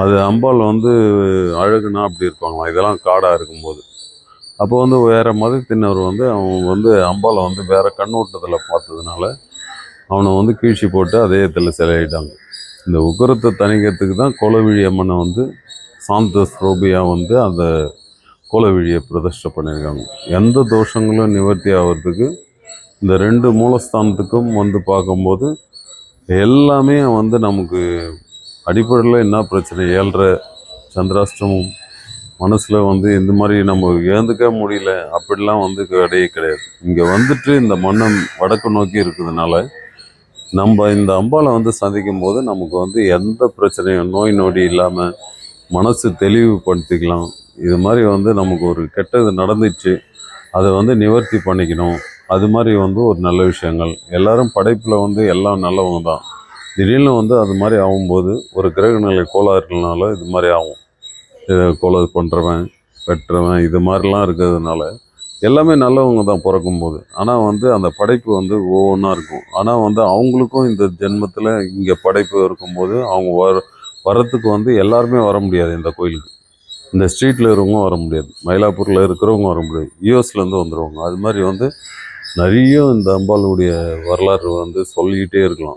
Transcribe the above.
அது அம்பாள் வந்து அழகுனா அப்படி இருப்பாங்களாம், இதெல்லாம் காடாக இருக்கும்போது. அப்போ வந்து வேறு மதத்தினர் வந்து அவங்க வந்து அம்பாளை வந்து வேறு கண்ணோட்டத்தில் பார்த்ததுனால அவனை வந்து கீழ்ச்சி போட்டு அதே இடத்துல சிலையிட்டாங்க. இந்த உக்கிரத்தை தணிக்கிறதுக்கு தான் கோலவிழி அம்மனை வந்து சாந்த ஸ்ரோபியாக வந்து அந்த கோலவிழியை பிரதிஷ்டை பண்ணியிருக்காங்க. எந்த தோஷங்களும் நிவர்த்தி ஆகிறதுக்கு இந்த ரெண்டு மூலஸ்தானத்துக்கும் வந்து பார்க்கும்போது எல்லாமே வந்து நமக்கு அடிப்படையில் என்ன பிரச்சனை, ஏழ்ரை சந்திராஷ்டமம், மனசில் வந்து இந்த மாதிரி நம்ம ஏந்துக்க முடியல அப்படிலாம் வந்து கிடையவே கிடையாது. இங்கே வந்துட்டு இந்த மன்னன் வடக்கு நோக்கி இருக்கிறதுனால நம்ம இந்த அம்பாவை வந்து சந்திக்கும் போது நமக்கு வந்து எந்த பிரச்சனையும் நோய் நொடி இல்லாமல் மனசு தெளிவுபடுத்திக்கலாம். இது மாதிரி வந்து நமக்கு ஒரு கெட்டது நடந்துச்சு, அதை வந்து நிவர்த்தி பண்ணிக்கணும். அது மாதிரி வந்து ஒரு நல்ல விஷயங்கள். எல்லாரும் படைப்பில் வந்து எல்லாம் நல்லவங்க தான். திடீர்னு வந்து அது மாதிரி ஆகும்போது ஒரு கிரகநிலை கோளாறுனால இது மாதிரி ஆகும். கொலை பண்ணுறவன், வெட்டுறவன், இது மாதிரிலாம் இருக்கிறதுனால எல்லாமே நல்லவங்க தான் பிறக்கும்போது. ஆனால் வந்து அந்த படைப்பு வந்து ஒவ்வொன்றா இருக்கும். ஆனால் வந்து அவங்களுக்கும் இந்த ஜென்மத்தில் இங்கே படைப்பு இருக்கும்போது அவங்க வரத்துக்கு வந்து எல்லாருமே வர முடியாது இந்த கோயிலுக்கு. இந்த ஸ்ட்ரீட்டில் இருக்கிறவங்க வர முடியாது, மயிலாப்பூரில் இருக்கிறவங்க வர முடியாது, யூஎஸ்லேருந்து வந்துடுவாங்க. அது மாதிரி வந்து நிறைய இந்த அம்பாளுடைய வரலாறு வந்து சொல்லிக்கிட்டே இருக்கலாம்.